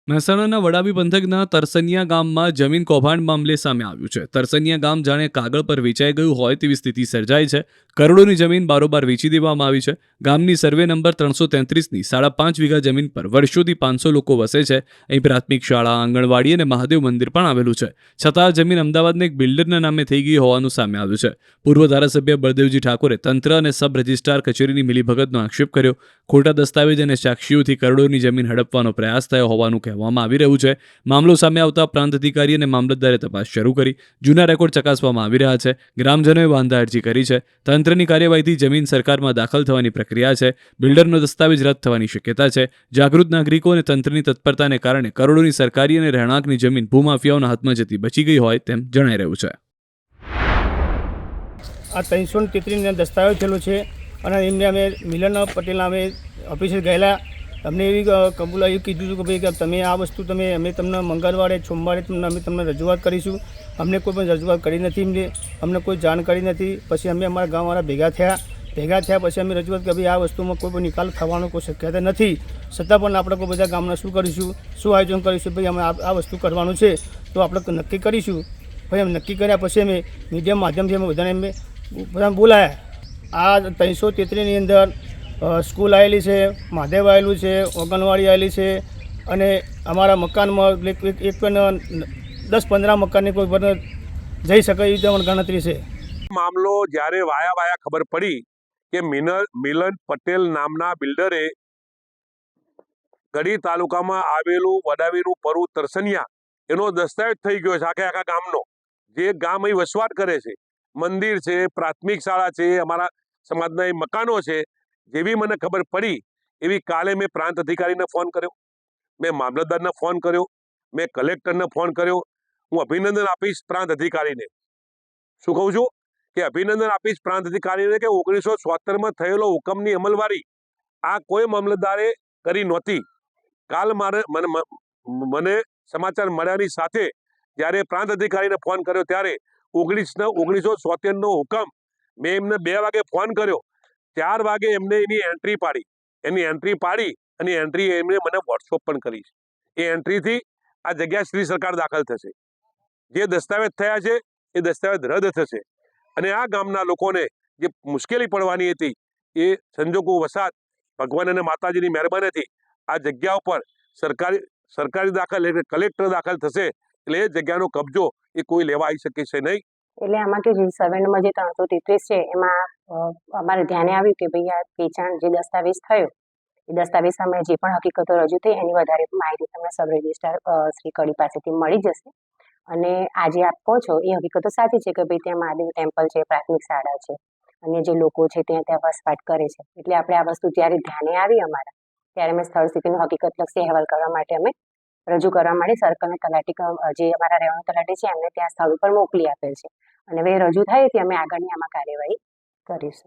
મહેસાણાના વડાવી પંથકના તરસનિયા ગામમાં જમીન કૌભાંડ મામલે સામે આવ્યું છે. તરસનિયા ગામ જાણે કાગળ પર વેચાઈ ગયું હોય તેવી સ્થિતિ સર્જાઈ છે. કરોડોની જમીન બારોબાર વેચી દેવામાં આવી છે. ગામની સર્વે નંબર 333ની 5.5 વીઘા જમીન પર વર્ષોથી 500 લોકો વસે છે. અહીં પ્રાથમિક શાળા, આંગણવાડી અને મહાદેવ મંદિર પણ આવેલું છે. છતાં આ જમીન અમદાવાદના એક બિલ્ડરના નામે થઈ ગઈ હોવાનું સામે આવ્યું છે. પૂર્વ ધારાસભ્ય બળદેવજી ઠાકોરે તંત્ર અને સબ રજિસ્ટ્રાર કચેરીની મિલીભગતનો આક્ષેપ કર્યો. ખોટા દસ્તાવેજ અને સાક્ષીઓથી કરોડોની જમીન હડપવાનો પ્રયાસ થયો હોવાનું કહેવામાં આવી રહ્યું છે. મામલો સામે આવતા પ્રાંત અધિકારી અને મામલતદારે તપાસ શરૂ કરી. જૂના રેકોર્ડ ચકાસવામાં આવી રહ્યા છે. ગ્રામજનોએ વાંધા અરજી કરી છે. તંત્રની કાર્યવાહીથી જમીન સરકારમાં દાખલ થવાની પ્રક્રિયા છે. બિલ્ડરનો દસ્તાવેજ રદ થવાની શક્યતા છે. જાગૃત નાગરિકો અને તંત્રની તત્પરતાને કારણે કરોડોની સરકારી અને રહેણાંકની જમીન ભૂમાફિયાઓના હાથમાં જતી બચી ગઈ હોય તેમ જણાઈ રહ્યું છે. આ 333 દસ્તાવેજ થયેલો છે અને એમને અમે મિલન પટેલના અમે ઓફિસે ગયેલા. અમને એવી કબૂલા એવું કીધું હતું કે ભાઈ કે તમે આ વસ્તુ અમે તમને મંગળવારે સોમવારે અમે તમને રજૂઆત કરીશું. અમને કોઈ પણ રજૂઆત કરી નથી, અમને કોઈ જાણ કરી નથી. પછી અમે અમારા ગામવાળા ભેગા થયા પછી અમે રજૂઆત કરી ભાઈ આ વસ્તુમાં કોઈ પણ નિકાલ થવાનો કોઈ શક્યતા નથી. છતાં પણ આપણે કોઈ બધા ગામના શું કરીશું, શું આયોજન કરીશું, ભાઈ અમે આ વસ્તુ કરવાનું છે તો આપણે નક્કી કરીશું. ભાઈ અમે નક્કી કર્યા પછી અમે મીડિયા માધ્યમથી અમે બધાને બોલાયા. આ 333ની અંદર સ્કૂલ આવેલી છે, મહાદેવ આવેલું છે, આંગણવાડી આવેલી છે અને અમારા મકાનમાં એક 10-15 મકાનની કોઈ પણ જઈ શકે એવી પણ ગણતરી છે. મામલો જ્યારે વાયા ખબર પડી કે મિલન પટેલ નામના બિલ્ડરે ગઢી તાલુકામાં આવેલું વડાવીનું પરુ તરસનિયા એનો દસ્તાવેજ થઈ ગયો છે આખા ગામનો. જે ગામ અહીં વસવાટ કરે છે, મંદિર છે, પ્રાથમિક શાળા છે, અમારા સમાજના મકાનો છે. જેવી મને ખબર પડી એવી કાલે મેં પ્રાંત અધિકારીને ફોન કર્યો, મેં મામલતદારને ફોન કર્યો, મેં કલેક્ટરને ફોન કર્યો. હું અભિનંદન આપીશ પ્રાંત અધિકારીને. શું કહું છું કે અભિનંદન આપીશ પ્રાંત અધિકારીને કે 1976માં થયેલો હુકમની અમલવારી આ કોઈ મામલતદારે કરી નહોતી. કાલ મને સમાચાર મળ્યાની સાથે જ્યારે પ્રાંત અધિકારીને ફોન કર્યો ત્યારે 1976નો હુકમ મેં એમને 2 વાગે ફોન કર્યો. 4 વાગે એમને એની એન્ટ્રી પાડી અને એન્ટ્રી એમને મને વોટ્સઅપ પણ કરી છે. એ એન્ટ્રીથી આ જગ્યા શ્રી સરકાર દાખલ થશે. જે દસ્તાવેજ થયા છે એ દસ્તાવેજ રદ થશે અને આ ગામના લોકોને જે મુશ્કેલી પડવાની હતી એ સંજોગો વસાત ભગવાન અને માતાજીની મહેરબાનીથી આ જગ્યા ઉપર સરકારી દાખલ એટલે કલેક્ટર દાખલ થશે એટલે એ જગ્યાનો કબજો એ કોઈ લેવા આવી શકે છે નહીં. એટલે આમાં કે જે સર્વે નંબર જે 333 છે એમાં અમારે ધ્યાને આવ્યું કે ભાઈ આ વેચાણ જે દસ્તાવેજ થયો એ દસ્તાવેજ સામે જે પણ હકીકતો રજૂ થઈ એની વધારે માહિતી તમને સબ રજિસ્ટ્રાર શ્રી કડી પાસેથી મળી જશે. અને આજે આપ કહો છો એ હકીકતો સાચી છે કે ભાઈ ત્યાં મહાદેવ ટેમ્પલ છે, પ્રાથમિક શાળા છે અને જે લોકો છે ત્યાં વસવાટ કરે છે. એટલે આપણે આ વસ્તુ જ્યારે ધ્યાને આવી અમારા ત્યારે અમે સ્થળ સ્થિતિનો હકીકતલક્ષી અહેવાલ કરવા માટે અમે રજૂ કરવા માટે સર્કલના તલાટી જે અમારા રહેવાનું તલાટી છે એમને ત્યાં સ્થળ ઉપર મોકલી આપેલ છે અને હવે રજૂ થાય એટલે અમે આગળની આમાં કાર્યવાહી કરીશું.